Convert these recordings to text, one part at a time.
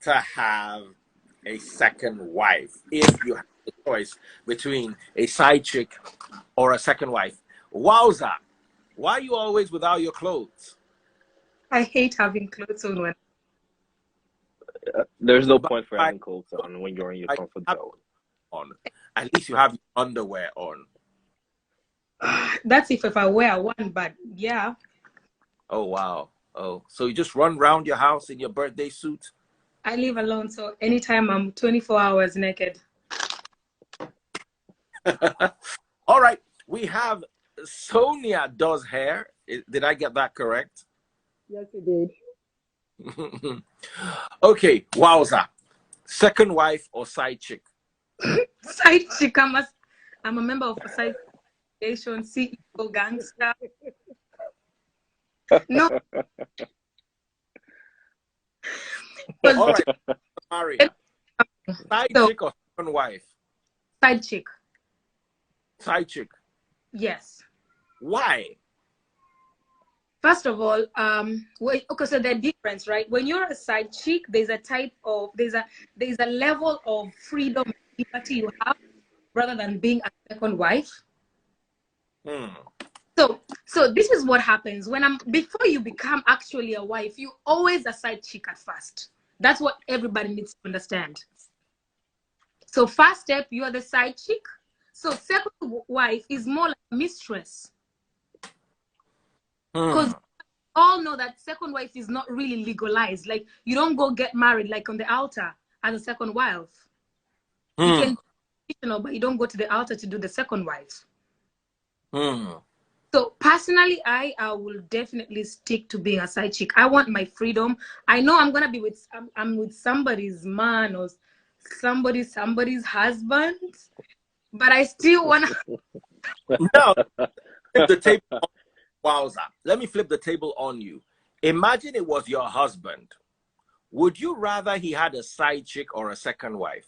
to have a second wife if you have the choice between a side chick or a second wife? Wowza, why are you always without your clothes? I hate having clothes on when There's no But point for I, having clothes on when you're in your I comfort have zone. on. At least you have your underwear on. that's if I wear one, but yeah. Oh wow. Oh, so you just run around your house in your birthday suit? I live alone, so anytime I'm 24 hours naked. All right. We have Sonia does hair. Did I get that correct? Yes, you did. Okay, wowza. Second wife or side chick? Side chick, I'm a member of a side association, CEO, gangster. No, All because right, Maria. Side so chick or second wife? side chick, Side chick. yes. Why? First of all, wait, okay, so the difference, right? When you're a side chick, there's a type of there's a level of freedom and liberty you have rather than being a second wife. Hmm. So this is what happens when before you become actually a wife, you always a side chick at first. That's what everybody needs to understand. So first step, you are the side chick. So second wife is more like a mistress. Because all know that second wife is not really legalized. Like you don't go get married like on the altar as a second wife. You can but you don't go to the altar to do the second wife. So personally, I will definitely stick to being a side chick. I want my freedom. I know I'm gonna be with I'm with somebody's man or somebody's husband, but I still wanna. Now, flip the table. Wowza. Let me flip the table on you. Imagine it was your husband. Would you rather he had a side chick or a second wife?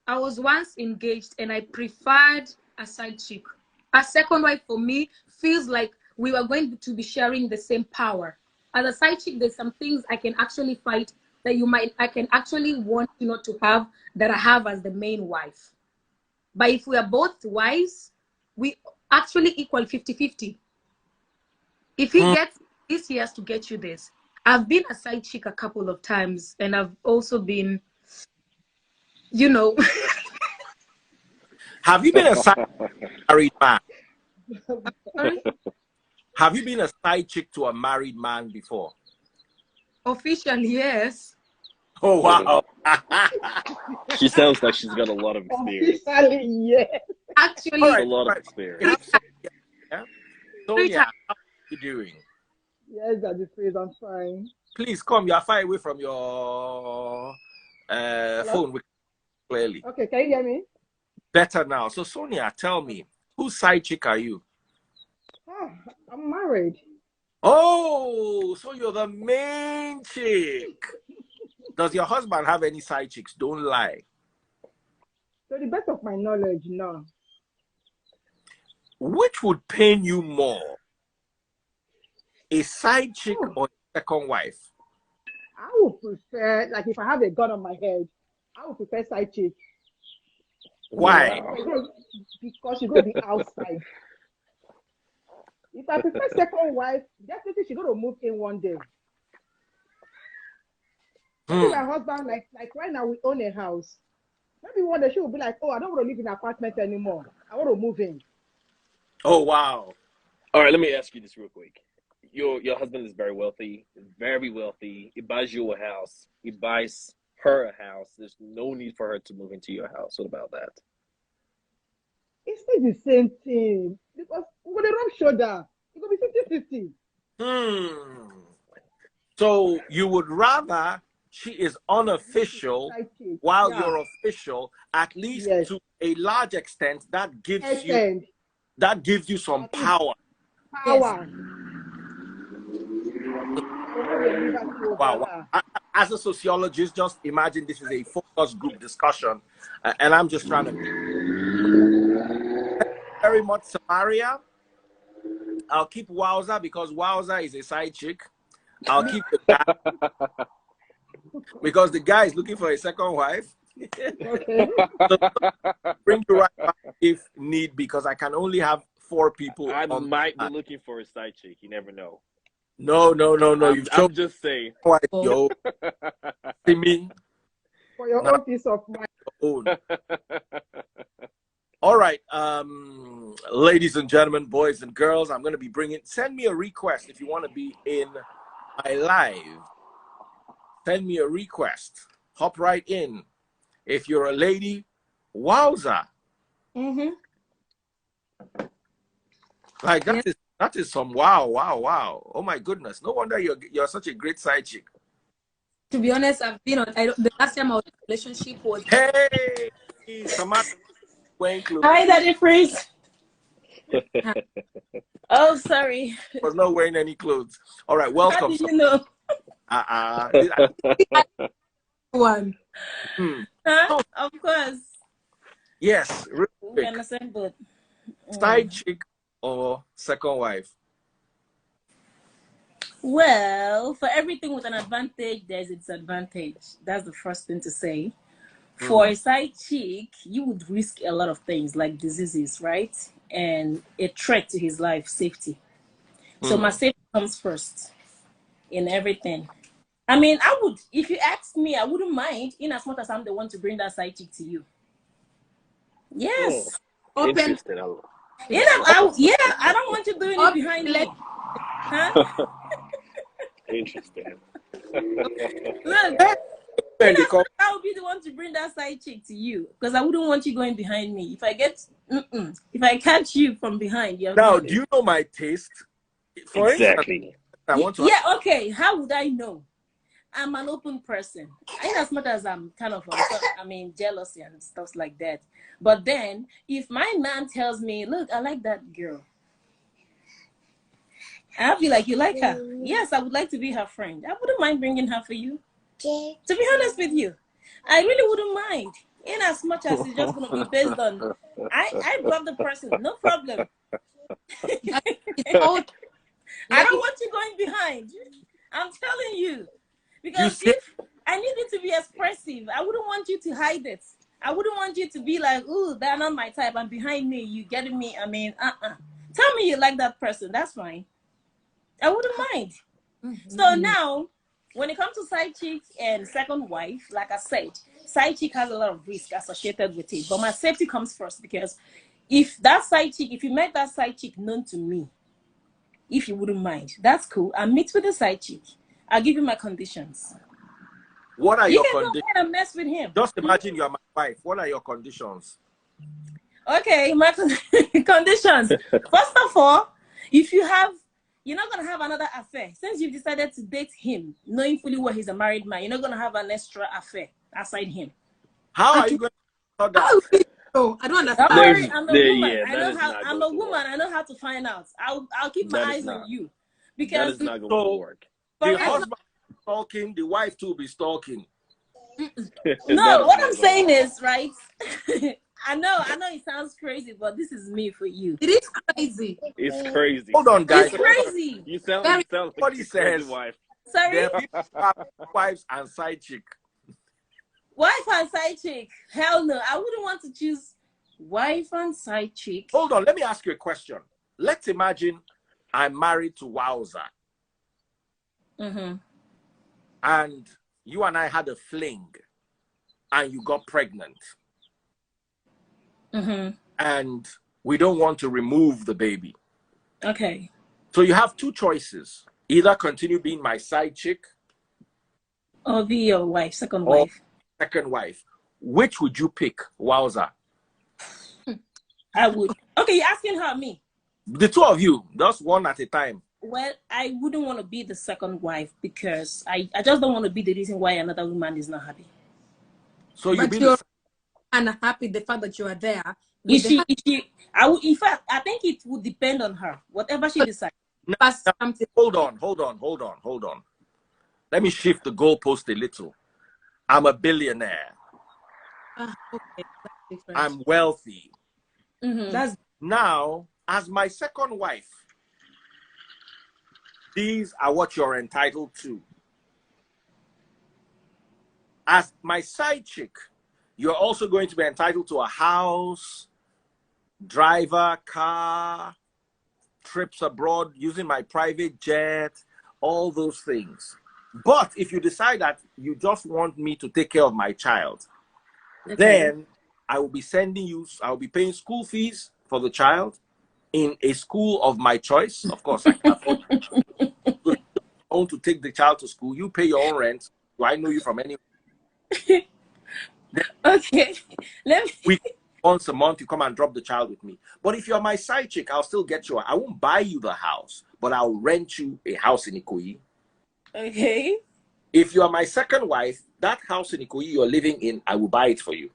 I was once engaged and I preferred a side chick. A second wife for me feels like we were going to be sharing the same power. As a side chick, there's some things I can actually fight that I can actually want you not to have that I have as the main wife. But if we are both wives, we actually equal 50-50. If he gets this, he has to get you this. I've been a side chick a couple of times and I've also been, you know. Have you been a side married man? Sorry? Have you been a side chick to a married man before? Officially, yes. Oh wow. She sounds like she's got a lot of experience. Officially, yeah. Actually, A lot of experience. Yeah. Sonia, how are you doing? Yes, that is please, I'm fine. Please come. You are far away from your phone clearly. Okay, can you hear me? Better now. So Sonia, tell me, whose side chick are you? Oh, I'm married. Oh, so you're the main chick. Does your husband have any side chicks? Don't lie. To the best of my knowledge, no. Which would pain you more? A side chick Oh, or a second wife? I would prefer, like, if I have a gun on my head, I would prefer side chick. Why? Wow. Because she's going to be outside. If I prefer second wife, definitely she's going to move in one day. Maybe my husband, like right now, we own a house. Maybe one day she will be like, oh, I don't want to live in an apartment anymore. I want to move in. Oh wow. All right, let me ask you this real quick. Your husband is very wealthy, very wealthy. He buys you a house. He buys her a house. There's no need for her to move into your house. What about that? It's not the same thing. Because we're going to rub shoulder. It's going to be 50-50. So you would rather she is unofficial Side chick. while Yeah. you're official, at least Yes. to a large extent, that gives Extend. you some At least power. yes. power. I will have a liberty over Wow. her. As a sociologist, just imagine this is a focus group discussion, and I'm just trying to very much Samaria. I'll keep Wowza because Wowza is a side chick. I'll keep the guy because the guy is looking for a second wife. Okay. So bring you right back if need, because I can only have 4 people. I might be looking for a side chick. You never know. No. I'm just saying. Wife, yo, see me. For your Nah. own peace of mind. Own. All right, ladies and gentlemen, boys and girls, I'm going to be send me a request if you want to be in my live. Send me a request. Hop right in. If you're a lady, wowza. Mm-hmm. Like that is some wow. Oh my goodness. No wonder you're such a great side chick. To be honest, I've been on. The last time I was in a relationship was. Hey, Samaria wearing clothes. Hi, Daddy Freeze. Oh, sorry. Was not wearing any clothes. All right, How welcome. did you know? One. Huh? Of course. Yes, real We quick. understand both. Side chick or second wife? Well, for everything with an advantage, there's a disadvantage. That's the first thing to say. For a side chick, you would risk a lot of things like diseases, right? And a threat to his life, safety. So my safety comes first in everything. I mean, I would, if you ask me, I wouldn't mind, in as much as I'm the one to bring that side chick to you. Yes. Open. Interesting. I don't want you doing it behind me. Huh? Interesting. Look, I would be the one to bring that side chick to you because I wouldn't want you going behind me. If I catch you from behind, you're Now, good. do you know my taste? For Exactly. instance, I want to. Yeah, okay. How would I know? I'm an open person. In as much as I'm kind of, jealousy and stuff like that. But then, if my man tells me, look, I like that girl. I'll be like, you like her? Yes, I would like to be her friend. I wouldn't mind bringing her for you. To be honest with you, I really wouldn't mind. In as much as it's just going to be based on, I love the person, no problem. I don't want you going behind. I'm telling you. Because if I need it to be expressive, I wouldn't want you to hide it. I wouldn't want you to be like, ooh, they're not my type. And behind me, you getting me. Tell me you like that person. That's fine. I wouldn't mind. So now, when it comes to side chick and second wife, like I said, side chick has a lot of risk associated with it. But my safety comes first because if you make that side chick known to me, if you wouldn't mind, that's cool. I meet with the side chick. I'll give you my conditions. What are your conditions? You can go ahead and mess with him. Just imagine you're my wife. What are your conditions? Okay, my conditions. First of all, you're not going to have another affair. Since you've decided to date him, knowing fully well he's a married man, you're not going to have an extra affair aside him. How are you going to know that? Oh, I don't understand. Don't worry, I'm a woman. Yeah, I'm a woman. I know how to find out. I'll keep my eyes on you. Because that is not going to work. The husband is stalking, the wife too be stalking. No, what I'm saying is, right? I know it sounds crazy, but this is me for you. It is crazy. It's crazy. Hold on, guys. It's crazy. You sound like Somebody says wife. Sorry? there are people who have wives and side chick. Wife and side chick? Hell no. I wouldn't want to choose wife and side chick. Hold on, let me ask you a question. Let's imagine I'm married to Wowza. And you and I had a fling and you got pregnant. And we don't want to remove the baby. Okay. So you have 2 choices. Either continue being my side chick or be your wife, second wife. Which would you pick, Wowza? I would. Okay, you're asking her, me? The 2 of you, just one at a time. Well, I wouldn't want to be the second wife because I just don't want to be the reason why another woman is not happy. So you'll be the and happy the fact that you are there. In fact, I think it would depend on her. Whatever she decides. Hold on. Let me shift the goalpost a little. I'm a billionaire. Okay, that's I'm wealthy. That's Now, as my second wife, These are what you're entitled to. As my side chick, you're also going to be entitled to a house, driver, car, trips abroad, using my private jet, all those things. But if you decide that you just want me to take care of my child, then I will be sending you, I'll be paying school fees for the child in a school of my choice. Of course, I can afford to take the child to school. You pay your own rent. Do I know you from anywhere? Okay. Let me. Once a month, you come and drop the child with me. But if you're my side chick, I'll still get you. I won't buy you the house, but I'll rent you a house in Ikoyi. Okay. If you are my second wife, that house in Ikoyi you're living in, I will buy it for you.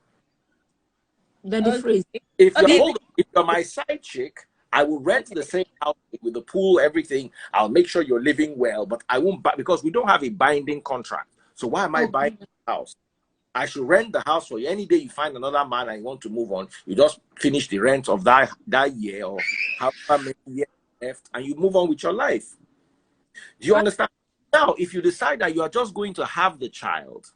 Daddy phrase. If you're my side chick, I will rent the same house with the pool, everything. I'll make sure you're living well, but I won't buy, because we don't have a binding contract. So why am I buying the house? I should rent the house for you. Any day you find another man and you want to move on, you just finish the rent of that year or however many years left, and you move on with your life. Do you understand? Now, if you decide that you are just going to have the child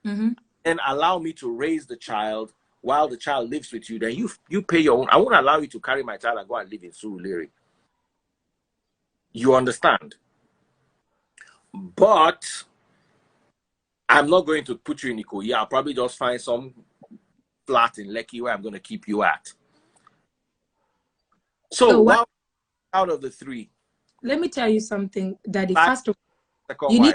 and allow me to raise the child while the child lives with you, then you pay your own. I won't allow you to carry my child and go and live in Surulere. You understand? But I'm not going to put you in Ikoyi. I'll probably just find some flat in Lekki where I'm going to keep you at. So what out of the three? Let me tell you something, Daddy. First of all,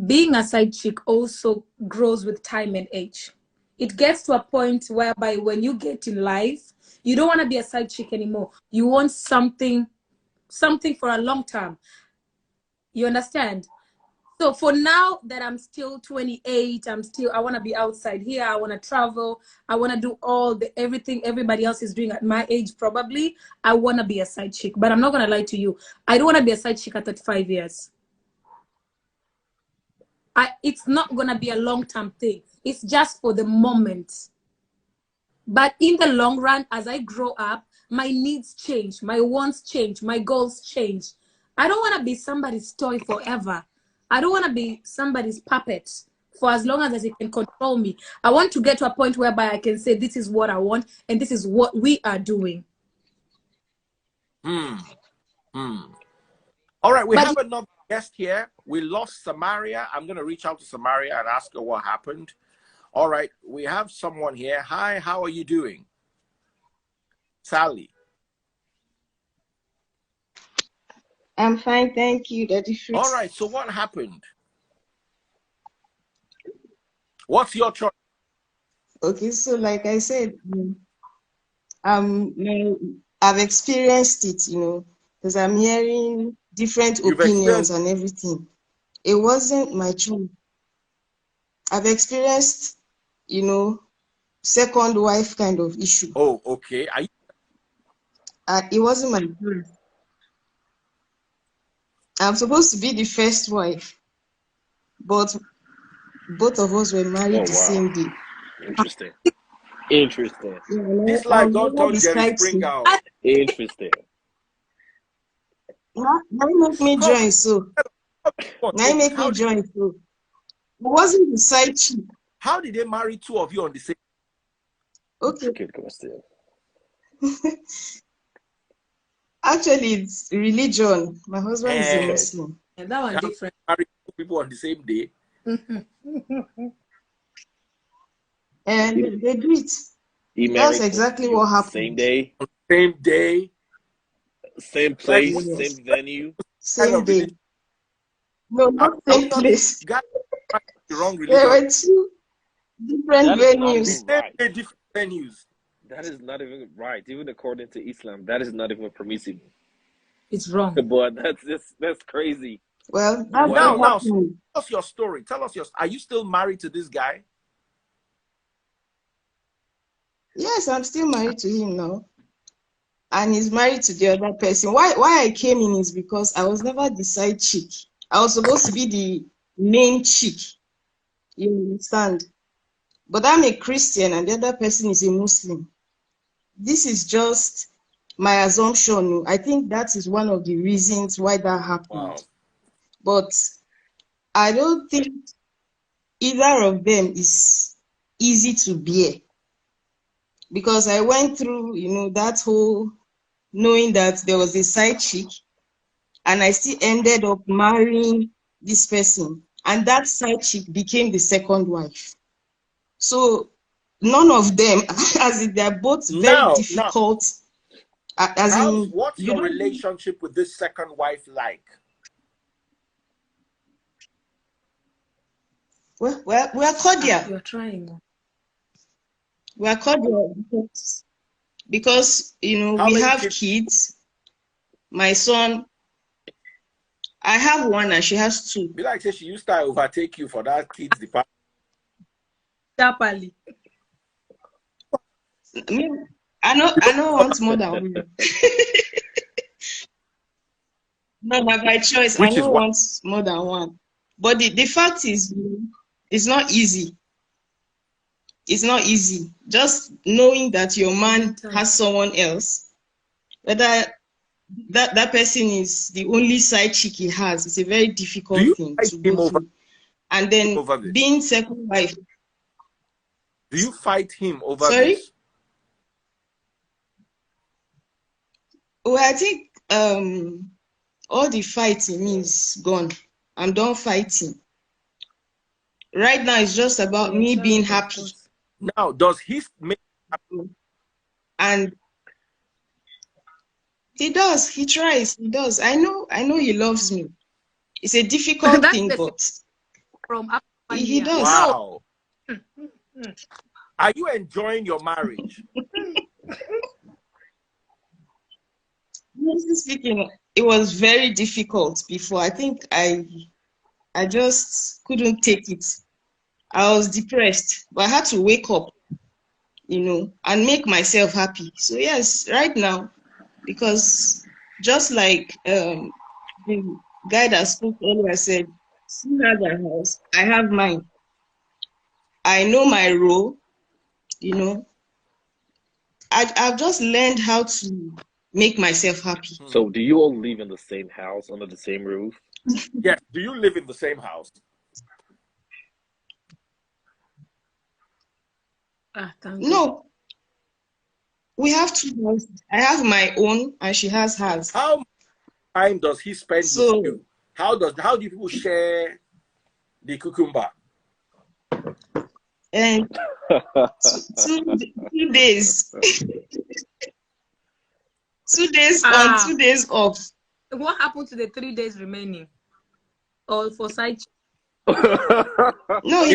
being a side chick also grows with time and age. It gets to a point whereby when you get in life, you don't want to be a side chick anymore. You want something for a long term. You understand? So for now that I'm still 28, I want to be outside here. I want to travel. I want to do everything everybody else is doing at my age, probably. I want to be a side chick, but I'm not going to lie to you. I don't want to be a side chick at 35 years. It's not going to be a long-term thing. It's just for the moment. But in the long run, as I grow up, my needs change. My wants change. My goals change. I don't want to be somebody's toy forever. I don't want to be somebody's puppet for as long as it can control me. I want to get to a point whereby I can say, this is what I want, and this is what we are doing. All right, we have another guest here. We lost Samaria. I'm going to reach out to Samaria and ask her what happened. All right, we have someone here. Hi, how are you doing? Sally. I'm fine, thank you, Daddy Fritz. All right, so what happened? What's your choice? Okay, so like I said, I've experienced it, because I'm hearing different opinions and everything. It wasn't my choice. I've experienced, second wife kind of issue. Oh, okay. It wasn't my choice. I'm supposed to be the first wife, but both of us were married the same day. Interesting. Interesting. This life don't turn Jerry Springer out. Interesting. Now make me join, so. Now make me join, so. It wasn't the side chick. How did they marry two of you on the same? Okay. Good question. Actually, it's religion. My husband is a Muslim. And that one different. Marry two people on the same day. And they do it. That's exactly what happened. Same day. Same day. Same place. Same venue. Same day. No, not same place. Wrong religion. There were two different venues. Different venues. That is not even right. Even according to Islam, that is not even permissible. It's wrong. But that's crazy. Well, now, tell us your story. Tell us are you still married to this guy? Yes, I'm still married to him now. And he's married to the other person. Why I came in is because I was never the side chick. I was supposed to be the main chick. You understand? But I'm a Christian and the other person is a Muslim. This is just my assumption. I think that is one of the reasons why that happened. Wow. But I don't think either of them is easy to bear, because I went through, that whole knowing that there was a side chick, and I still ended up marrying this person, and that side chick became the second wife. So none of them, as in they're both very difficult. What's your relationship with this second wife like? Well, we're cordial. You're trying. We're cordial because we have kids. My son, I have one and she has two. Be like, say she used to overtake you for that kids department. I don't want more than one. No, by choice. I don't want more than one. But the fact is, it's not easy. It's not easy. Just knowing that your man has someone else, whether that person is the only side chick he has, it's a very difficult thing to go through. And then being second wife. Do you fight him over Sorry? this? Well, I think all the fighting is gone. I'm done fighting. Right now, it's just about me being happy. Now, does he make happy? And he does. He tries. He does. I know he loves me. It's a difficult thing, but he does. Wow. Are you enjoying your marriage? Honestly speaking, it was very difficult before. I think I just couldn't take it. I was depressed, but I had to wake up, and make myself happy. So yes, right now, because just like the guy that spoke earlier said, she has her house, I have mine. I know my role, I've just learned how to make myself happy. So do you all live in the same house, under the same roof? Yes. Do you live in the same house? No. We have two houses. I have my own and she has hers. How much time does he spend with you? How do you people share the cucumber? And 2 days. 2 days on, 2 days off. What happened to the 3 days remaining? Or for side? No,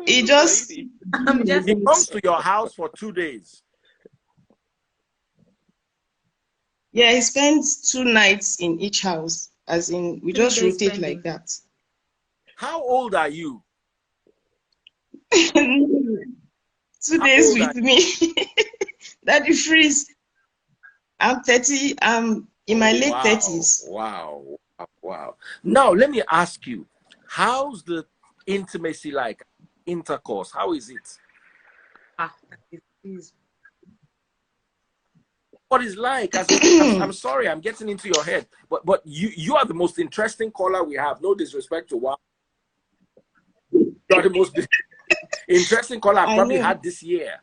he just he comes to your house for 2 days. Yeah, he spends 2 nights in each house, as in we just rotate like that. How old are you? 2 days with me. Daddy freeze. I'm 30. I'm in my late 30s. Wow. Now, let me ask you, how's the intimacy like? Intercourse, how is it? What is like? I'm sorry, I'm getting into your head, but you are the most interesting caller we have. No disrespect to Wow. You are the most interesting caller I've probably had this year.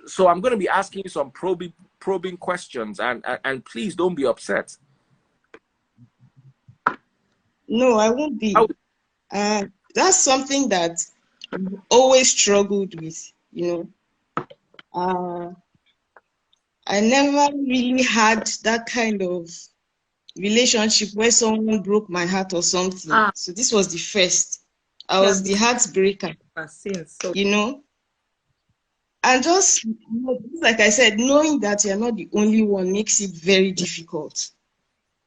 So I'm going to be asking you some probing questions, and please don't be upset. No, I won't be. That's something that I've always struggled with, I never really had that kind of relationship where someone broke my heart or something. So this was the first. I was the heartbreaker, And just, like I said, knowing that you're not the only one makes it very difficult.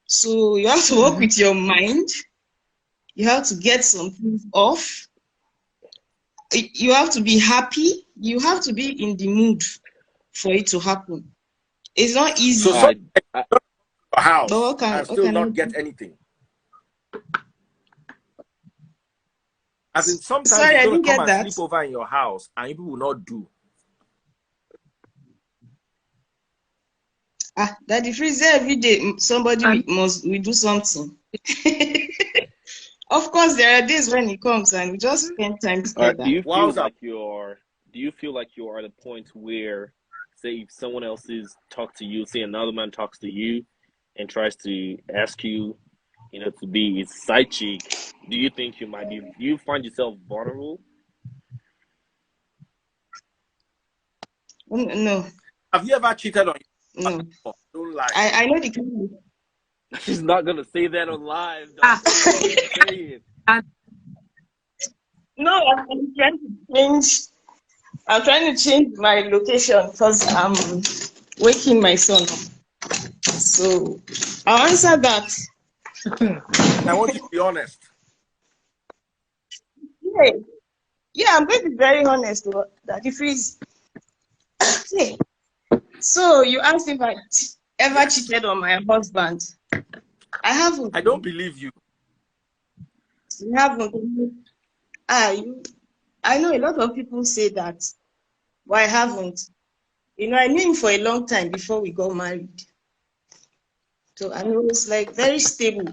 So you have to work with your mind. You have to get some things off. You have to be happy. You have to be in the mood for it to happen. It's not easy. So house and still not get anything. As in, sometimes you're going to come and sleep over in your house and people will not do. Daddy Freeze, every day somebody we do something. Of course, there are days when he comes and we just spend time together. Do you feel like you're at a point where, say, if someone else talks to you, say another man talks to you and tries to ask you, to be his side chick, do you think do you find yourself vulnerable? No. Have you ever cheated on you? No. Don't lie. I know the kind. She's not gonna say that on live. No, I'm trying to change my location because I'm waking my son up. So I'll answer that. I want you to be honest. Yeah, I'm going to be very honest about that. If he's so you asked if I ever cheated on my husband. I haven't. I don't believe you. You haven't. I know a lot of people say that, but I haven't. I knew him for a long time before we got married. So I was like very stable.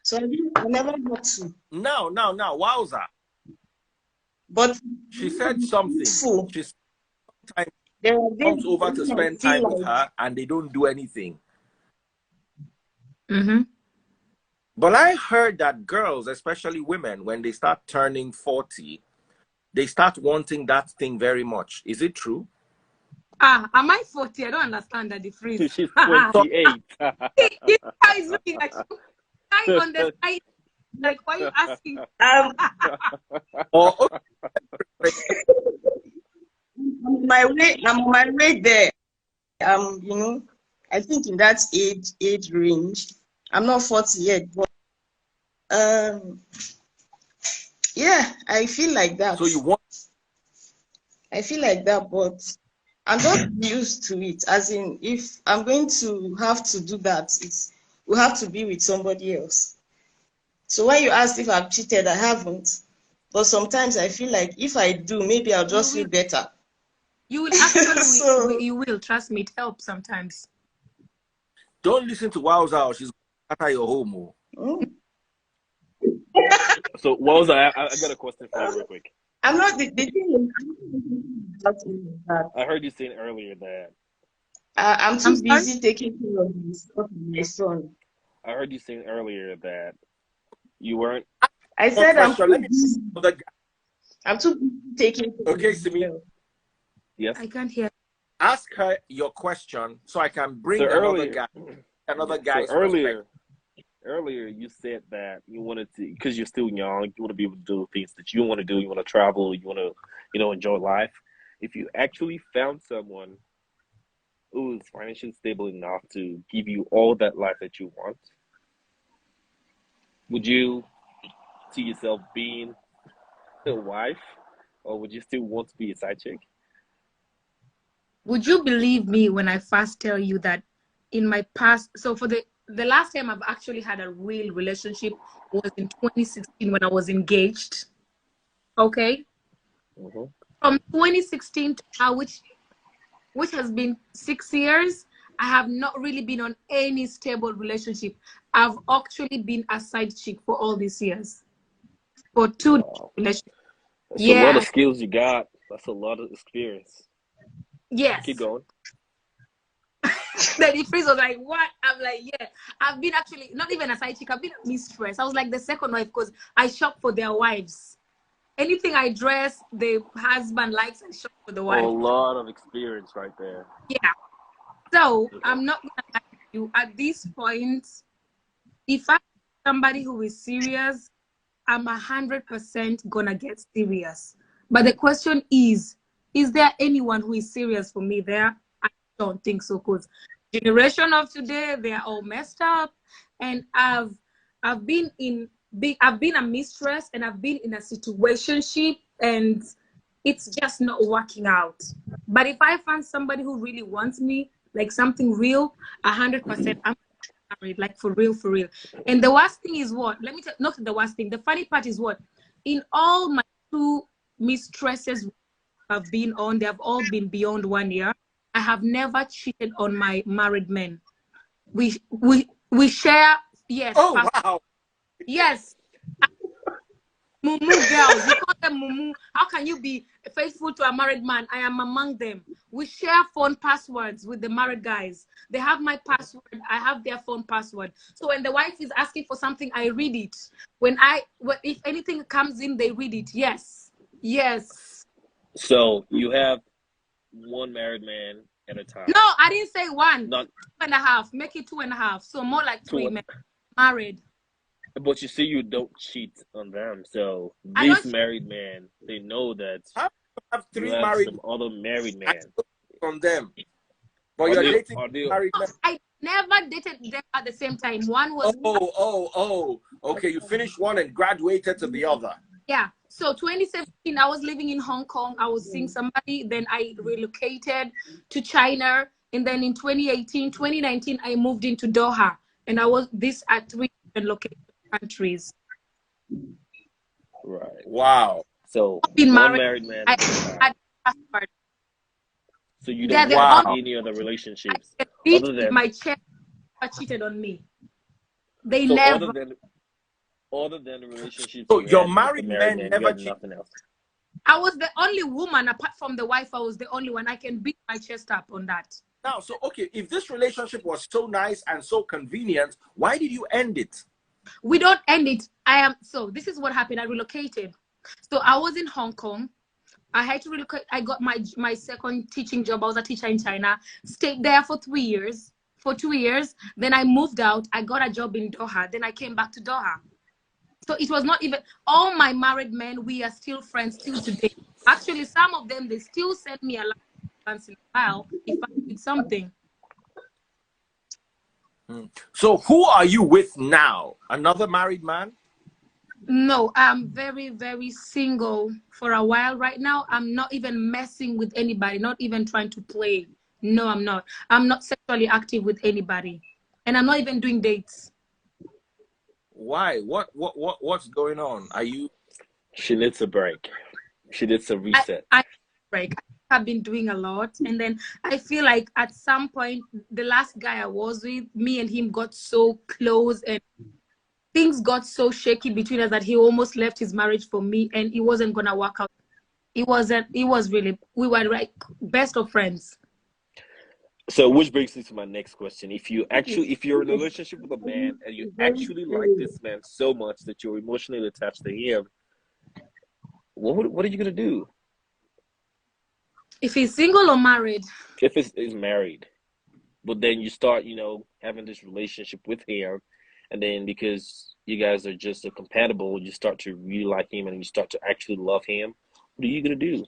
So I never got to. No, wowza. But she said something. She sometimes comes over to spend time with her and they don't do anything. Mm-hmm. But I heard that girls, especially women, when they start turning 40, they start wanting that thing very much. Is it true? Am I 40? I don't understand that difference. She's 28. This guy is looking like I understand. Like, why are you asking? I'm on my way there. I think in that age range. I'm not 40 yet, but yeah, I feel like that. So you want? I feel like that, but I'm not used to it. As in, if I'm going to have to do that, will have to be with somebody else. So when you asked if I've cheated, I haven't. But sometimes I feel like if I do, maybe I'll just feel better. You will actually, you will. Trust me, it helps sometimes. Don't listen to Wowza. She's after your homo. So Wowza, I got a question for you real quick. I'm not the thing. I heard you saying earlier that I'm too busy taking care of my son. I heard you saying earlier that you weren't. I said I'm too busy taking care of Simi. Yes. I can't hear. Ask her your question so I can bring another guy. So earlier you said that you wanted to, because you're still young, you want to be able to do things that you want to do. You want to travel. You want to, enjoy life. If you actually found someone who is financially stable enough to give you all that life that you want, would you see yourself being a wife, or would you still want to be a side chick? Would you believe me when I first tell you that in my past, so for the last time I've actually had a real relationship was in 2016 when I was engaged. Okay? Mm-hmm. From 2016 to now, which has been 6 years, I have not really been on any stable relationship. I've actually been a side chick for all these years. For 2 relationships. That's a lot of skills you got. That's a lot of experience. Yes. Keep going. Then the freeze was like, what? I'm like, yeah. I've been actually, not even a side chick, I've been a mistress. I was like the second wife because I shop for their wives. Anything I dress, the husband likes, I shop for the wife. A lot of experience right there. Yeah. So, I'm not going to lie to you. At this point, if I'm somebody who is serious, I'm 100% going to get serious. But the question is there anyone who is serious for me there? I don't think so, because generation of today, they're all messed up. And I've been a mistress, and I've been in a situationship, and it's just not working out. But if I find somebody who really wants me, like something real, 100%, I'm married, like for real. And the worst thing is what? Let me tell, not the worst thing. The funny part is what? In all my 2 mistresses I've been on, they have all been beyond 1 year. I have never cheated on my married men. We share, yes. Oh, wow. Yes. Mumu girls, we call them Mumu. How can you be faithful to a married man? I am among them. We share phone passwords with the married guys. They have my password. I have their phone password. So when the wife is asking for something, I read it. If anything comes in, they read it. Yes. Yes. So you have one married man at a time. No, I didn't say one. Not 2.5. Make it 2.5. So more like 3 men married. But you see, you don't cheat on them. So these married men, they know that I have 3 you have married some other married men on them. But you're dating married men. I never dated them at the same time. One was okay. You finished one and graduated to the other. Yeah. So 2017, I was living in Hong Kong. I was seeing somebody. Then I relocated to China. And then in 2019, I moved into Doha. And I was at 3 different located countries. Right. Wow. So been one married man. So you don't have any other relationships other than my chest cheated on me. They so never. Other than the relationships. So your married men never cheated. Nothing else. I was the only woman apart from the wife. I was the only one. I can beat my chest up on that. Now, so okay, if this relationship was so nice and so convenient, why did you end it? We don't end it. So this is what happened. I relocated. So I was in Hong Kong. I had to relocate. I got my second teaching job. I was a teacher in China. Stayed there for 3 years. For 2 years. Then I moved out. I got a job in Doha. Then I came back to Doha. So it was not even all my married men. We are still friends till today. Actually, some of them, they still send me a lot once in a while if I need something. So who are you with now? Another married man? No, I'm very, very single for a while right now. I'm not even messing with anybody, not even trying to play. No, I'm not. I'm not sexually active with anybody. And I'm not even doing dates. Why? What's going on? Are you? She needs a break. She needs a reset. I break. I've been doing a lot, and then I feel like at some point, the last guy I was with, me and him got so close, and things got so shaky between us that he almost left his marriage for me, and it wasn't gonna work out. It wasn't. It was really. We were like best of friends. So, which brings me to my next question. If you're in a relationship with a man and you actually like this man so much that you're emotionally attached to him, what are you gonna do? If he's single or married? If he's married, but then you start, having this relationship with him, and then because you guys are just so compatible, you start to really like him and you start to actually love him. What are you gonna do?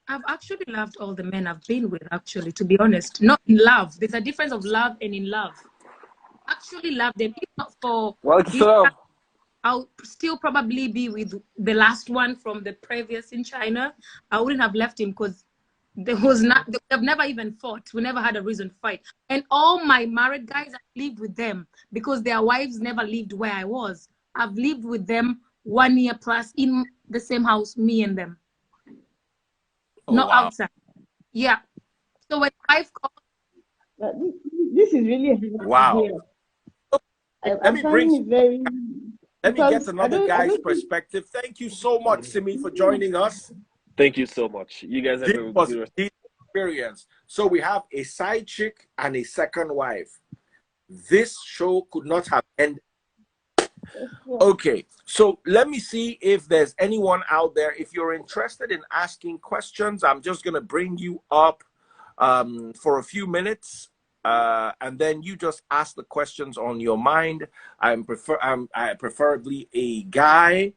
I've actually loved all the men I've been with, actually, to be honest. Not in love. There's a difference of love and in love. Actually love them. If not for I'll still probably be with the last one from the previous in China. I wouldn't have left him because they've never even fought. We never had a reason to fight. And all my married guys, I lived with them because their wives never lived where I was. I've lived with them 1 year plus in the same house, me and them. Not outside. Yeah. So when wife calls, this is really wow. Let me get another guy's perspective. Thank you so much, Simi, for joining us. Thank you so much. You guys have a good experience. So we have a side chick and a second wife. This show could not have ended. Okay, so let me see if there's anyone out there. If you're interested in asking questions, I'm just going to bring you up for a few minutes. And then you just ask the questions on your mind. I preferably a guy.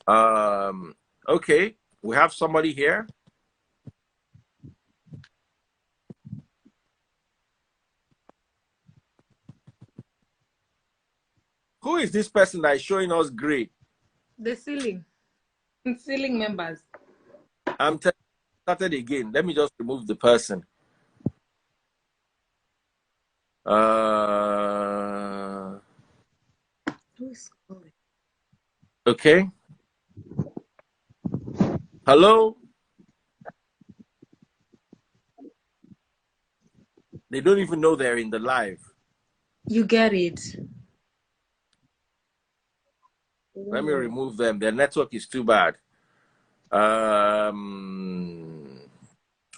Okay, we have somebody here. Who is this person that is showing us gray? The ceiling members. I'm started again. Let me just remove the person. Okay. Hello. They don't even know they're in the live. You get it. Let me remove them. Their network is too bad.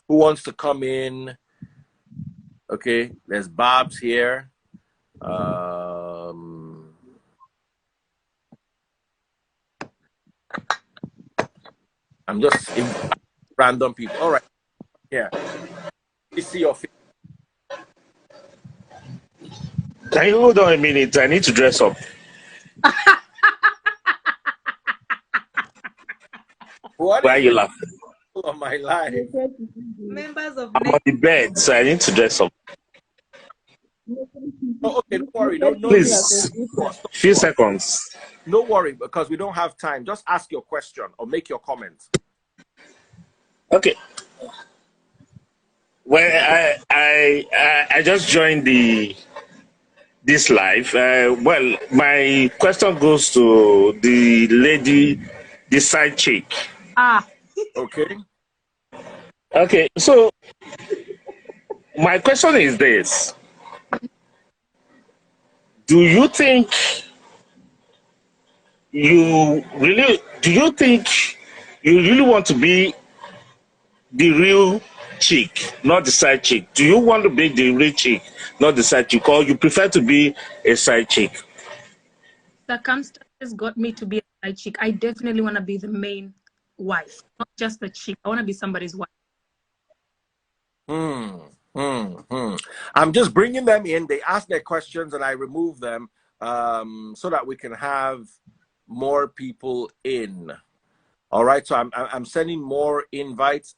Who wants to come in? Okay, there's Bob's here. I'm just in random people. All right, here. You see your face. Can you hold on a minute? I need to dress up. What Why are you laughing? on my life? Members of I'm on the bed, so I need to dress up. Oh, okay, don't worry. No, Please, few seconds. No worry, because we don't have time. Just ask your question or make your comment. Okay. Well, I just joined this live. Well, my question goes to the lady, the side chick. Okay. Okay, so my question is this. Do you think you really want to be the real chick, not the side chick? Do you want to be the real chick, not the side chick, or you prefer to be a side chick? Circumstances got me to be a side chick. I definitely want to be the main wife, not just the chick. I want to be somebody's wife. I'm just bringing them in. They ask their questions and I remove them so that we can have more people in. All right, so I'm sending more invites.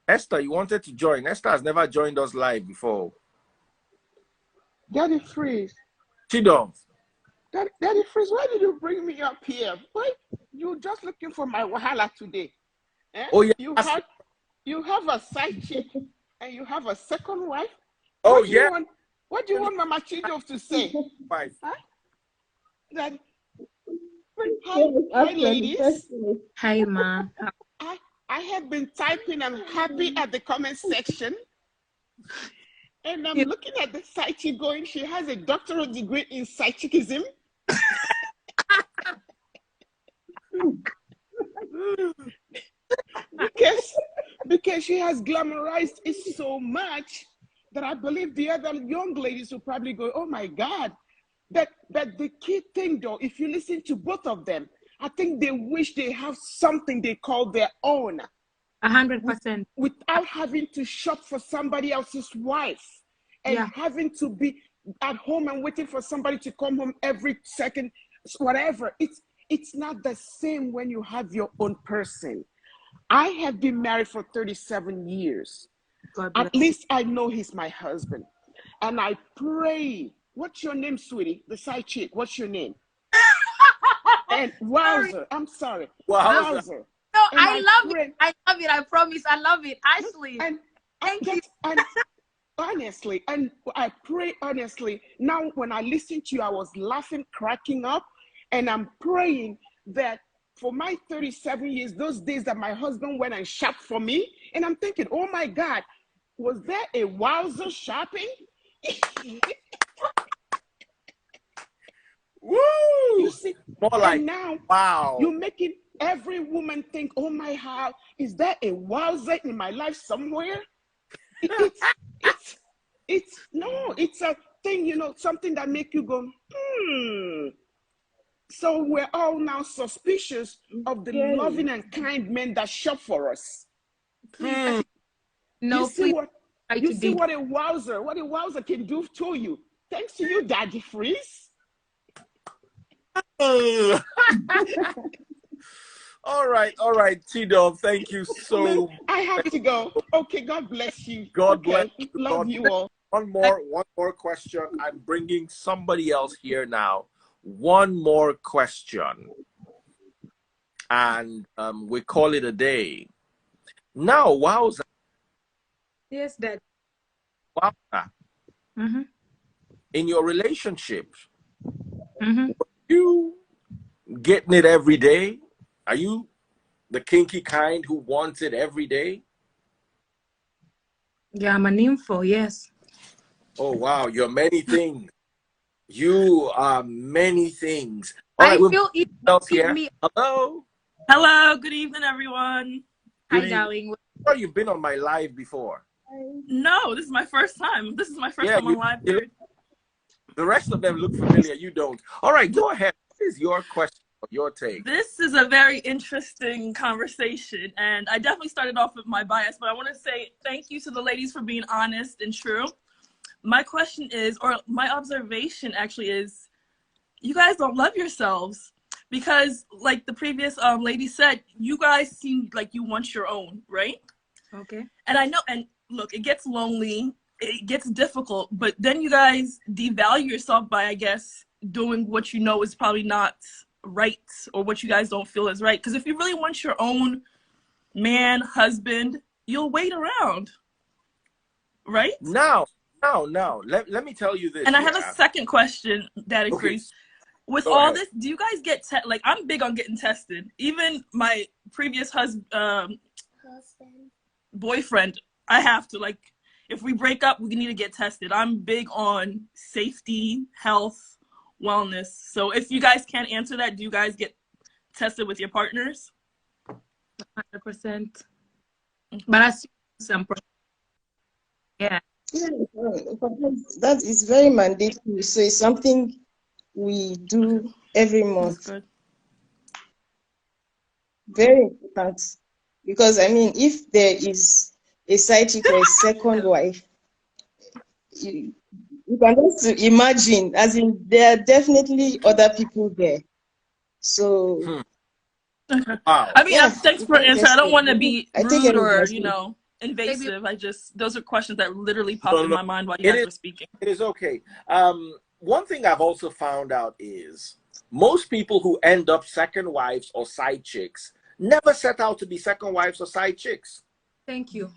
Esther, you wanted to join. Esther has never joined us live before. Daddy Freeze. Chidom. Daddy Freeze, why did you bring me up here? Why you just looking for my wahala today? Eh? Oh yeah. You have a side chick and you have a second wife. Oh yeah. What do you want Mama Chidom to say? Wife. Huh? That, hi ladies. Hi ma. I have been typing. I'm happy at the comment section. And I'm looking at the side chick going, she has a doctoral degree in psychicism. because she has glamorized it so much that I believe the other young ladies will probably go, oh my God. But the key thing though, if you listen to both of them, I think they wish they have something they call their own. 100%. Without having to shop for somebody else's wife and having to be at home and waiting for somebody to come home every second, whatever. It's not the same when you have your own person. I have been married for 37 years. At least I know he's my husband. And I pray. What's your name, sweetie? The side chick. What's your name? And Wowzer. I'm sorry. Wowzer. No, I love it. I love it. I promise. I love it. Ashley. And thank you. And honestly, and I pray honestly. Now, when I listened to you, I was laughing, cracking up. And I'm praying that for my 37 years, those days that my husband went and shopped for me, and I'm thinking, oh my God, was there a Wowzer shopping? Woo! You see, more like now, wow. You're making every woman think, oh my, how is there a Wowzer in my life somewhere? It's a thing, something that make you go, So we're all now suspicious of the loving and kind men that shop for us. No, you see what a Wowzer can do to you. Thanks to you, Daddy Freeze. All right, T-Dove, thank you so much. I have to go. Okay, God bless you. God bless you. Love you all. One more question. I'm bringing somebody else here now. One more question. And we call it a day. Now, Wowza. Yes, Dad. Wowza. Mm-hmm. In your relationship, mm-hmm. Are you getting it every day? Are you the kinky kind who wants it every day? Yeah, I'm an info, yes. Oh, wow. You're many things. You are many things. All right, I we've feel it else give here. me. Hello. Hello, good evening, everyone. Good Hi, evening. darling. I'm sure you've been on my live before. No, this is my first time. This is my first time on live, dude. The rest of them look familiar. You don't. All right, go ahead. What is your question or your take? This is a very interesting conversation, and I definitely started off with my bias, but I want to say thank you to the ladies for being honest and true. My question is, or my observation actually is, you guys don't love yourselves because, like the previous lady said, you guys seem like you want your own, right? Okay. And I know, and look, it gets lonely, it gets difficult, but then you guys devalue yourself by, I guess, doing what you know is probably not right or what you guys don't feel is right. Because if you really want your own man, husband, you'll wait around, right? Now, let me tell you this. And I have a second question, Daddy Freeze. With Go all ahead. this, do you guys get like, I'm big on getting tested. Even my previous boyfriend, I have to, like, if we break up, we need to get tested. I'm big on safety, health, wellness. So if you guys can't answer that, do you guys get tested with your partners? 100%. But I see some. Yeah. Yeah, that is very mandatory. So it's something we do every month. That's good. Very important. Because, I mean, if there is a side chick or a second wife, you can just imagine, as in, there are definitely other people there. So, Wow. I mean, yeah, thanks for answering. I don't want to be rude or, everyone's you know, invasive. Those are questions that literally popped in my mind while you guys were speaking. It is okay. One thing I've also found out is most people who end up second wives or side chicks never set out to be second wives or side chicks. Thank you.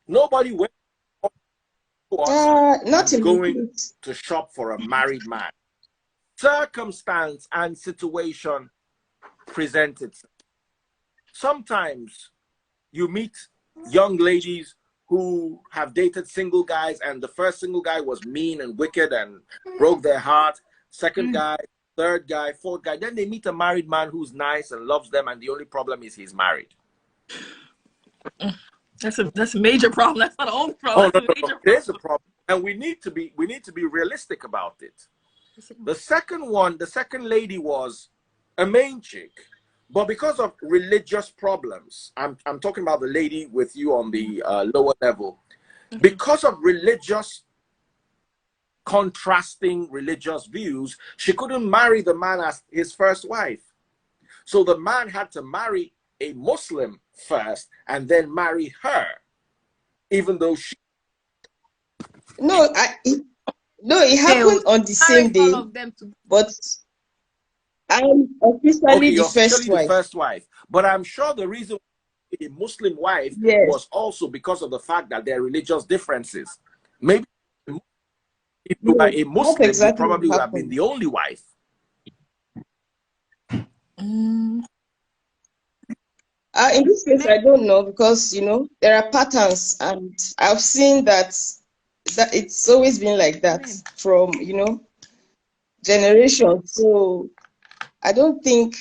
Nobody went not going to shop for a married man. Circumstance and situation presented. Sometimes you meet young ladies who have dated single guys, and the first single guy was mean and wicked and broke their heart. Second guy, third guy, fourth guy. Then they meet a married man who's nice and loves them, and the only problem is he's married. That's a major problem. That's not the only problem. Oh, no. There's a problem, and we need to be realistic about it. The second lady was a main chick, but because of religious problems, I'm talking about the lady with you on the lower level, because of contrasting religious views, she couldn't marry the man as his first wife. So the man had to marry a Muslim first and then marry her, even though she. It happened on the same day, but I'm officially the first wife. But I'm sure the reason a Muslim wife was also because of the fact that there are religious differences. Maybe if you were a Muslim, you probably would have been the only wife. In this case, I don't know, because, you know, there are patterns, and I've seen that it's always been like that from, you know, generations. So I don't think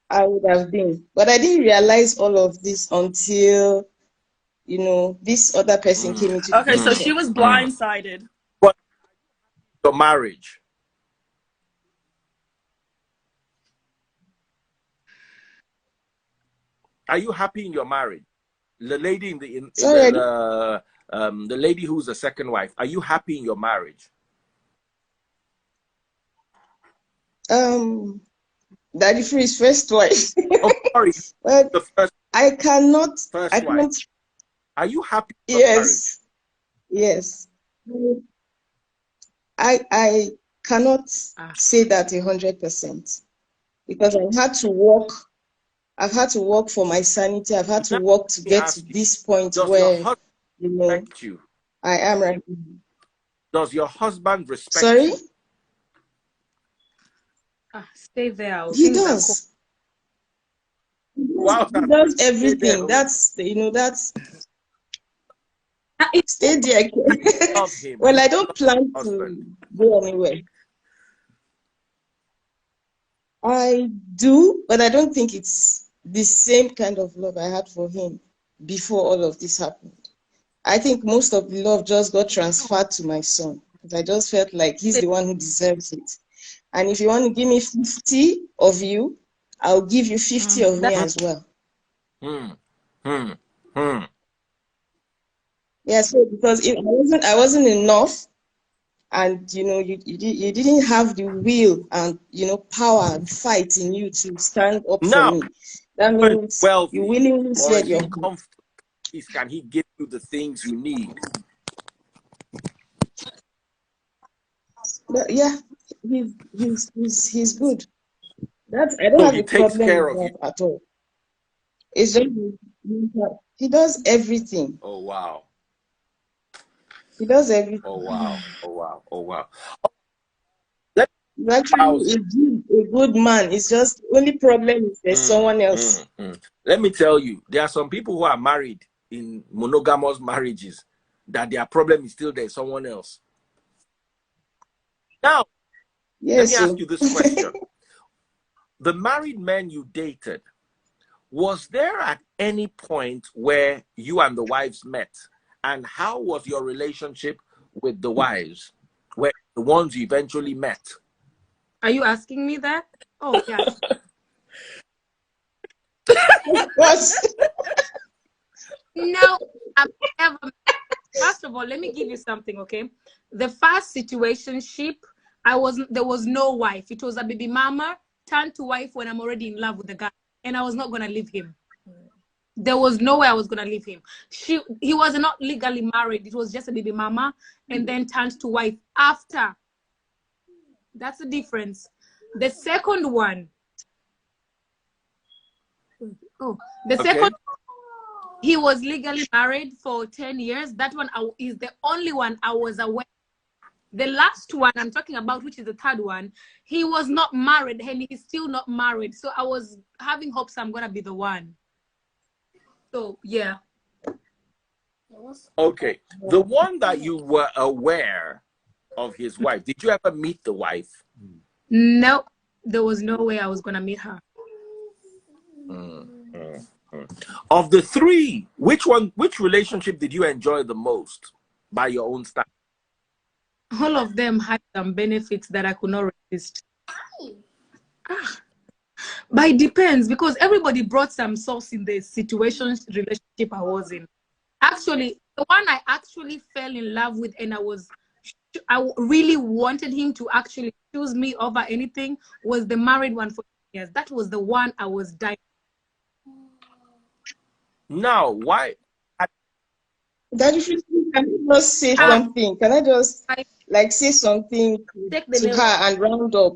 I would have been, but I didn't realize all of this until, you know, this other person came into the picture. So she was blindsided. But your marriage. Are you happy in your marriage? The lady the lady who's the second wife. Are you happy in your marriage? Daddy Free's first wife. Oh, sorry. Well, the first. I cannot. First I cannot. wife. Are you happy? Yes. Yes. I cannot say that 100%, because I've had to work. I've had to work for my sanity. I've had to work to get to this point where, you know, I am right now. Does your husband respect Sorry? you? Stay there. He does. Wow, he does everything. That's, you know, that's. Stay there. Love him. Well, I don't plan to go anywhere. I do, but I don't think it's the same kind of love I had for him before all of this happened. I think most of the love just got transferred to my son. I just felt like he's the one who deserves it. And if you want to give me 50 of you, I'll give you 50 of me as well. Yeah, so because I wasn't enough, and you didn't have the will and power and fight in you to stand up for me. That means you willingly said your heart. Can he give you the things you need? But yeah, he's good. I don't have a problem with that at all. It's just he does everything. Oh wow. He does everything. Oh wow. Oh wow. Oh wow. He's actually a good man. It's just the only problem is there's someone else. Let me tell you, there are some people who are married in monogamous marriages that their problem is still there's someone else. Now, let me ask you this question. The married men you dated, was there at any point where you and the wives met? And how was your relationship with the wives, the ones you eventually met? Are you asking me that? Oh, yeah. No, I've never. First of all, let me give you something, okay? The first situationship, there was no wife. It was a baby mama turned to wife when I'm already in love with the guy, and I was not gonna leave him. There was no way I was gonna leave him. He was not legally married. It was just a baby mama, and then turned to wife after. That's the difference. The second one. Second, he was legally married for 10 years. That one is the only one I was aware. The last one I'm talking about, which is the third one, he was not married and he's still not married. So I was having hopes I'm gonna be the one. So yeah. Okay. The one that you were aware of his wife, did you ever meet the wife? No, there was no way I was gonna meet her. Of the three, which relationship did you enjoy the most by your own standard? All of them had some benefits that I could not resist. But it depends, because everybody brought some source in the relationship I was in. Actually, the one I actually fell in love with and I really wanted him to actually choose me over anything was the married one for years. That was the one I was dying. Now, why? Can I just say something? Can I just say something to her and round up?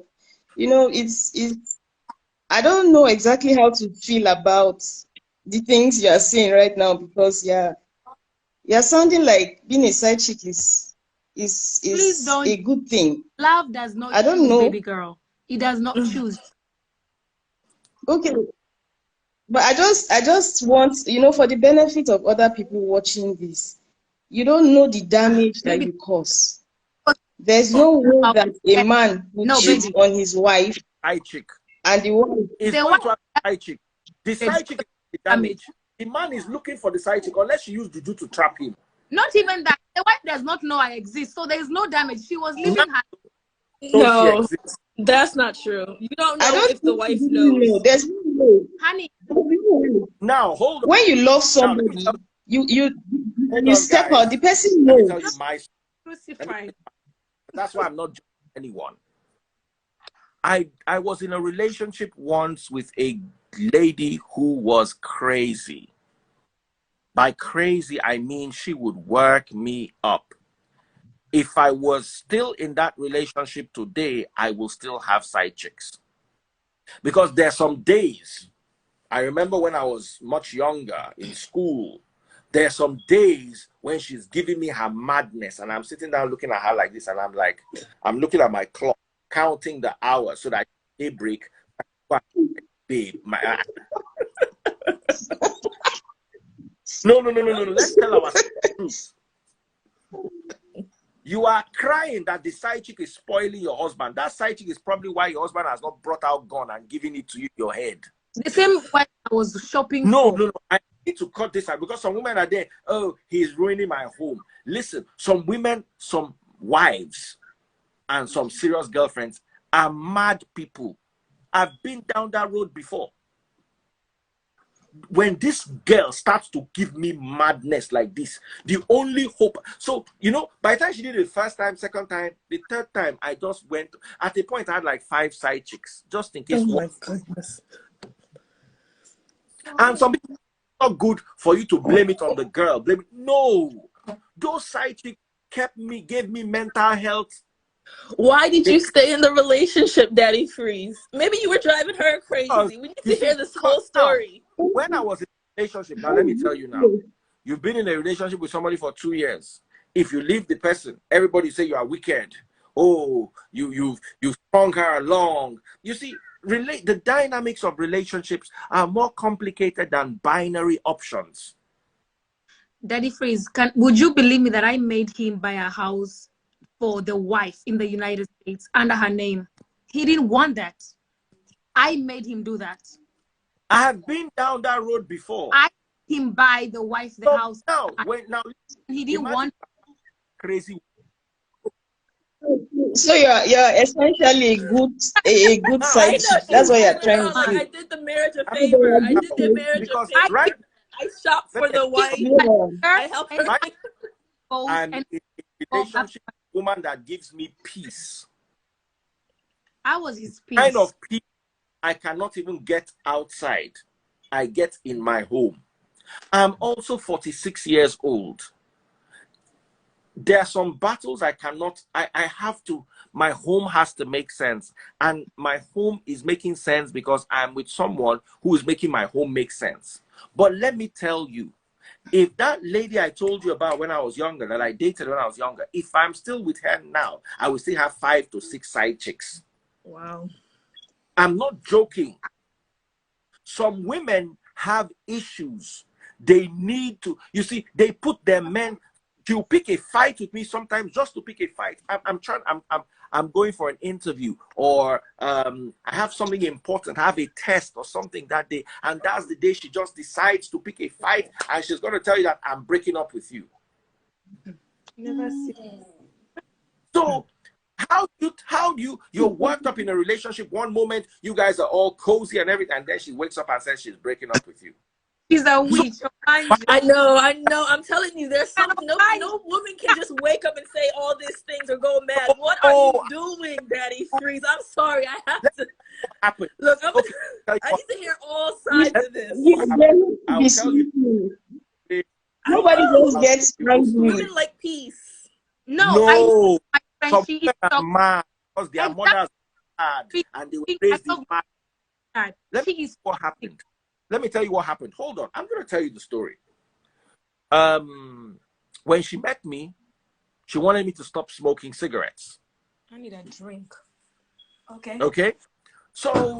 I don't know exactly how to feel about the things you are saying right now, because you're sounding like being a side chick is a good thing. Love does not choose, baby girl. It does not choose. Okay. But I just want, for the benefit of other people watching this, you don't know the damage that you cause. There's no way that a man would cheat on his wife. Side chick. And the wife is going to have a side chick. The side chick is the damage. The man is looking for the side chick unless she used juju to trap him. Not even that. The wife does not know I exist, so there is no damage. She was living her. No, that's not true. You don't know if the wife knows. There's no way. Honey. Now hold on. When you love somebody, you step out. The person knows. That's why I'm not judging anyone. I was in a relationship once with a lady who was crazy. By crazy, I mean she would work me up. If I was still in that relationship today, I will still have side chicks. Because there are some days, I remember when I was much younger in school, there are some days when she's giving me her madness and I'm sitting down looking at her like this and I'm looking at my clock, counting the hours so that they break. Babe, No. Let's tell our truth. You are crying that the side chick is spoiling your husband. That side chick is probably why your husband has not brought out gun and given it to you in your head. The same wife I was shopping No, for. no, no. I need to cut this out because some women are there. Oh, he's ruining my home. Listen, some women, some wives, and some serious girlfriends are mad people. I've been down that road before. When this girl starts to give me madness like this, the only hope. So, you know, by the time she did it the first time, second time, the third time, I just went. At a point, I had like 5 side chicks, just in case. Oh my goodness. And some people, it's not good for you to blame it on the girl. Blame it. No. Those side chicks gave me mental health. Why did you stay in the relationship, Daddy Freeze? Maybe you were driving her crazy. We need to hear this whole story. When I was in a relationship, now let me tell you now, you've been in a relationship with somebody for 2 years. If you leave the person, everybody say you are wicked. Oh, you sprung her along. You see, the dynamics of relationships are more complicated than binary options. Daddy Freeze, would you believe me that I made him buy a house for the wife in the United States under her name? He didn't want that. I made him do that. I have been down that road before. I made him buy the wife the house. Now, he didn't want crazy. So you're essentially a good side chick. That's what you're trying to say. I did the marriage a favor. I did the marriage a favor. Right? I shopped for the wife. I helped her. Right? And a relationship woman that gives me peace. I was his peace. Kind of peace I cannot even get outside. I get in my home. I'm also 46 years old. There are some battles I have to, my home has to make sense. And my home is making sense because I'm with someone who is making my home make sense. But let me tell you, if that lady I told you about when I was younger, that I dated when I was younger, if I'm still with her now, I will still have 5 to 6 side chicks. Wow. I'm not joking. Some women have issues. They need to, you see, they put their men to pick a fight with me sometimes just to pick a fight. I'm going for an interview, or I have something important, I have a test or something that day, and that's the day she just decides to pick a fight, and she's going to tell you that I'm breaking up with you. Never seen. So how do you're worked up in a relationship one moment, you guys are all cozy and everything, and then she wakes up and says she's breaking up with you. She's a witch. I know. I'm telling you, there's something. No woman can just wake up and say all these things or go mad. What are you doing, Daddy Freeze? I'm sorry. I have to. Look, I need to hear all sides of this. I'll tell you. Nobody just gets angry. Women like peace. No. Some women are mad because their mothers are mad and they were raised in mad. Let me tell you what happened. Let me tell you what happened. Hold on. I'm going to tell you the story. When she met me, she wanted me to stop smoking cigarettes. I need a drink. Okay. So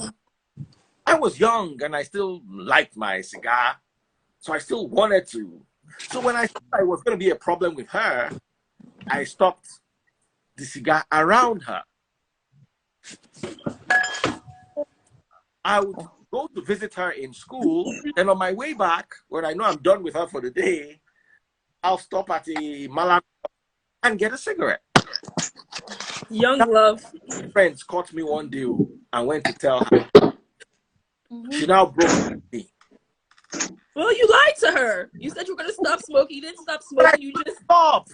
I was young and I still liked my cigar. So I still wanted to. So when I thought I was going to be a problem with her, I stopped the cigar around her. I would go to visit her in school, and on my way back, when I know I'm done with her for the day, I'll stop at a Malam and get a cigarette. Young love. Friends caught me one day and went to tell her. She now broke with me. Well, you lied to her. You said you were going to stop smoking. You didn't stop smoking. You just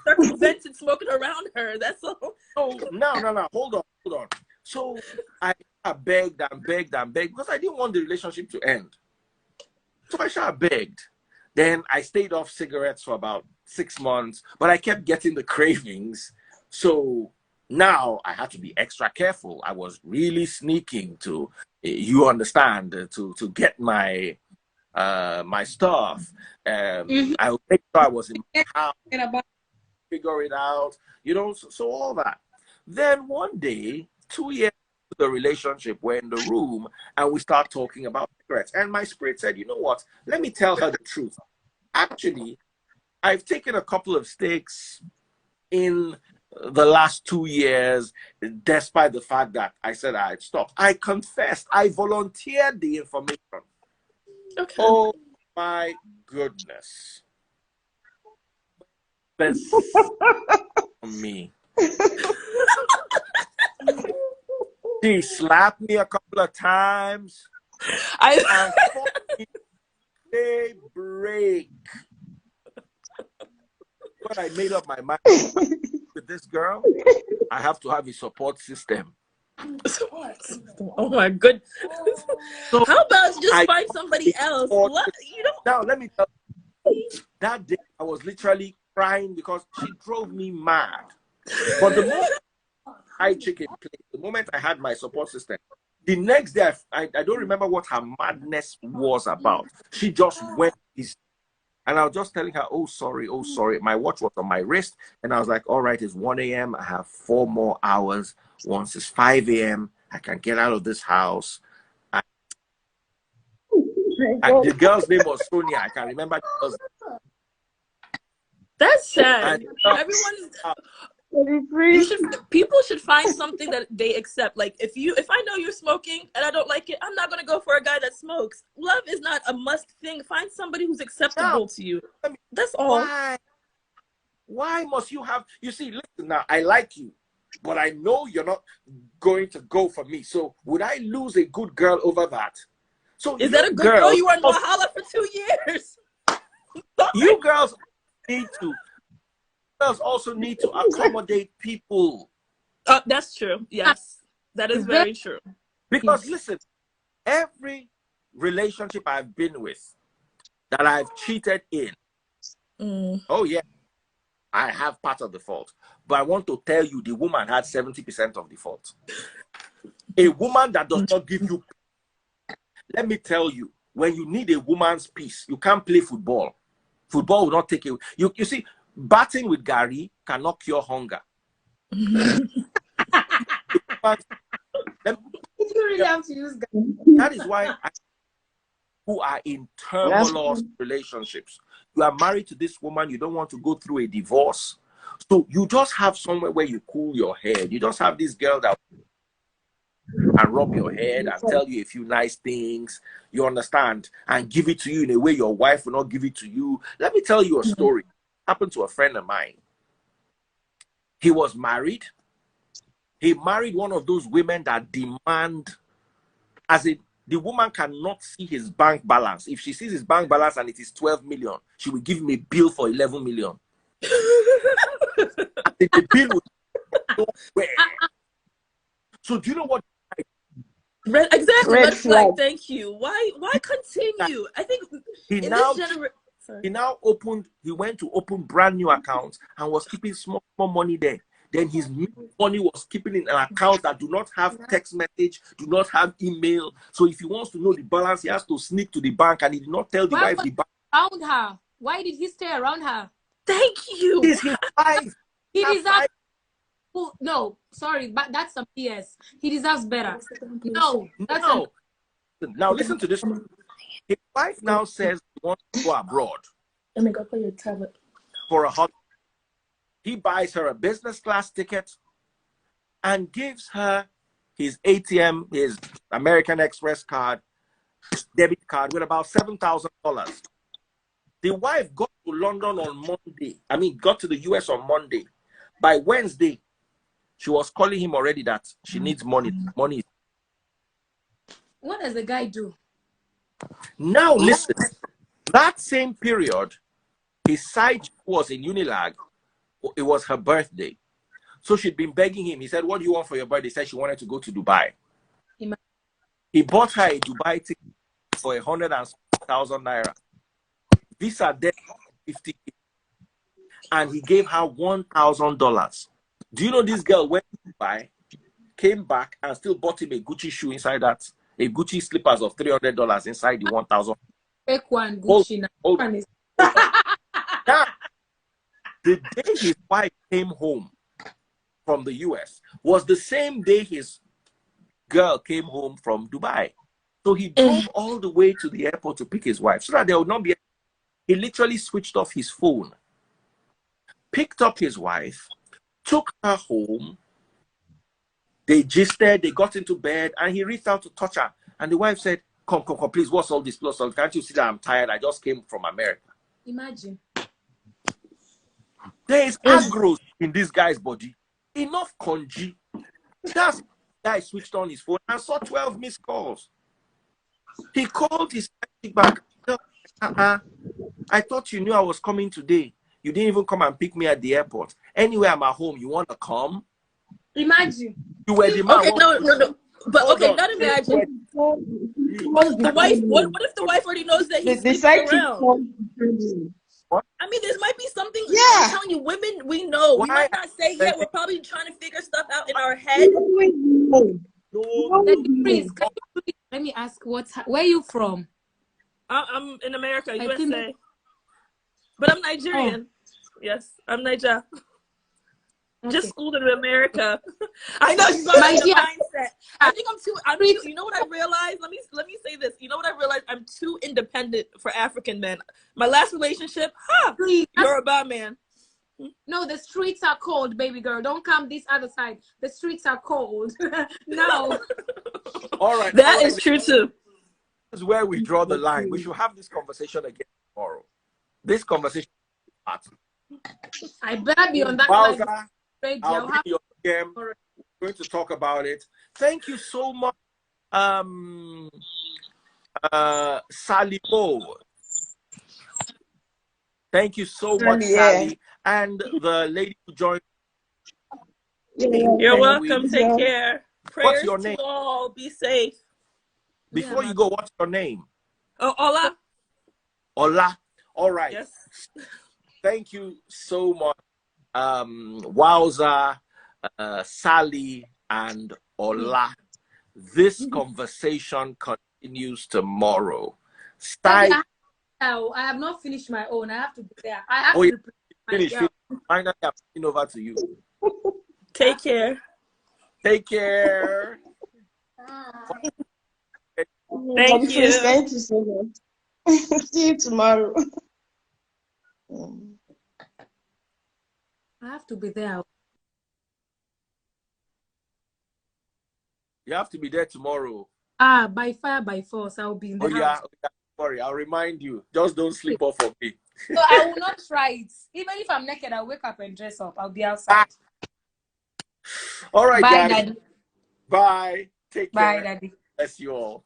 circumvented smoking around her. That's all. Oh, no. Hold on. So I begged because I didn't want the relationship to end. So I begged. Then I stayed off cigarettes for about 6 months, but I kept getting the cravings. So now I had to be extra careful. I was really sneaking to, you understand, to get my my stuff. I would make sure I was in my house, figure it out, so all that. Then one day, 2 years into the relationship, we're in the room and we start talking about cigarettes. And my spirit said, you know what? Let me tell her the truth. Actually, I've taken a couple of sticks. in the last 2 years, despite the fact that I said I'd stopped. I confessed. I volunteered the information. Okay. Oh my goodness. Me. She slapped me a couple of times. And break. When I made up my mind with this girl, I have to have a support system. Oh my goodness. So how about just find somebody else? What? You know? Now, let me tell you, that day I was literally crying because she drove me mad. But the moment I chicken place, the moment I had my support system, the next day, I don't remember what her madness was about. She just went, and I was just telling her, oh, sorry. My watch was on my wrist. And I was like, all right, it's 1 a.m. I have 4 more hours. Once it's 5 a.m., I can get out of this house. The girl's name was Sonia. I can remember. That's sad. People should find something that they accept. Like if I know you're smoking and I don't like it, I'm not gonna go for a guy that smokes. Love is not a must thing. Find somebody who's acceptable to you. That's all. Why must you have? You see, listen now. I like you, but I know you're not going to go for me. So would I lose a good girl over that? So is that a good girl? You were in Wahala for 2 years. You girls need to. Also need to accommodate people. That's true. Yes, that is very true. Because listen, every relationship I've been with that I've cheated in, oh yeah, I have part of the fault. But I want to tell you, the woman had 70% of the fault. A woman that does not give you, let me tell you, when you need a woman's peace, you can't play football. Football will not take it. You see, batting with Gary cannot cure hunger. You really have to use Gary. That is why who are in turmoilous relationships. You are married to this woman, you don't want to go through a divorce. So you just have somewhere where you cool your head. You just have this girl that and rub your head and tell you a few nice things, you understand, and give it to you in a way your wife will not give it to you. Let me tell you a story. Happened to a friend of mine. He was married. He married one of those women that demand, as in the woman cannot see his bank balance. If she sees his bank balance and it is 12 million, she will give him a bill for 11 million. The bill would go nowhere. So do you know what? Exactly. Red flag. Thank you. Why continue? I think he went to open brand new accounts and was keeping small money there. Then his money was keeping in an account that do not have text message, do not have email. So if he wants to know the balance, he has to sneak to the bank, and he did not tell the wife the bank. Around her. Why did he stay around her? Thank you. He's his wife. He deserves. Oh, no, sorry, but that's some BS. He deserves better. No. Now listen to this. His wife now says he wants to go abroad. Let me go for your tablet. For a holiday. He buys her a business class ticket and gives her his ATM, his American Express card, his debit card with about $7,000. The wife got to London on Monday. Got to the US on Monday. By Wednesday, she was calling him already that she needs money. What does the guy do? Now listen, that same period, his side was in Unilag. It was her birthday. So she'd been begging him. He said, what do you want for your birthday? He said she wanted to go to Dubai. He bought her a Dubai ticket for 100,000 naira. Visa there, 50. And he gave her $1,000. Do you know this girl went to Dubai, came back, and still bought him a Gucci shoe inside that? A Gucci slippers of $300 inside the 1,000. Fake one, Gucci. Now, the day his wife came home from the US was the same day his girl came home from Dubai. So he drove all the way to the airport to pick his wife so that there would not be. He literally switched off his phone, picked up his wife, took her home. They gisted, they got into bed, and he reached out to touch her. And the wife said, come, please, what's all this? Can't you see that I'm tired? I just came from America. Imagine. There is aggro in this guy's body. Enough congy. That's the guy switched on his phone and saw 12 missed calls. He called his back. I thought you knew I was coming today. You didn't even come and pick me at the airport. Anyway, I'm at home. You want to come? Imagine. You were the man. Okay, no. But hold on. Not imagine. The wife. What if the wife already knows that he's sleeping around? What? I mean, there might be something. Yeah. I'm telling you, women, we know. We might not say yet. We're probably trying to figure stuff out in our head. No. Please, let me ask, where are you from? I'm in America, USA. But I'm Nigerian. Oh. Yes, I'm Niger. Okay. Just schooled in America. I know she's already in the mindset. I think I'm too, you know what I realized? Let me say this. You know what I realized? I'm too independent for African men. My last relationship, you're a bad man. No, the streets are cold, baby girl. Don't come this other side. The streets are cold. No. All right. That is true too. This is where we draw the line. We should have this conversation again tomorrow. This conversation. I better be on that Wowza, line. I'll bring you again. We're going to talk about it. Thank you so much, Sally Bo. Thank you so much, Sally, and the lady who joined. You're welcome. Take care. Prayers what's your name? To all. Be safe. Before you go, what's your name? Oh, Ola. Ola. All right. Yes. Thank you so much, Wowza, Sally, and Ola. This conversation continues tomorrow. I have not finished my own. I have to be there. I have to finish. Finally, I'm handing over to you. Take care. Take care. Thank you. Thank you so much. See you tomorrow. I have to be there. You have to be there tomorrow. By fire, by force, I'll be in the house. Yeah. Sorry, I'll remind you. Just don't sleep off of me. So I will not try it. Even if I'm naked, I'll wake up and dress up. I'll be outside. All right, bye, guys. Daddy. Bye. Take care. Bye, Daddy. Bless you all.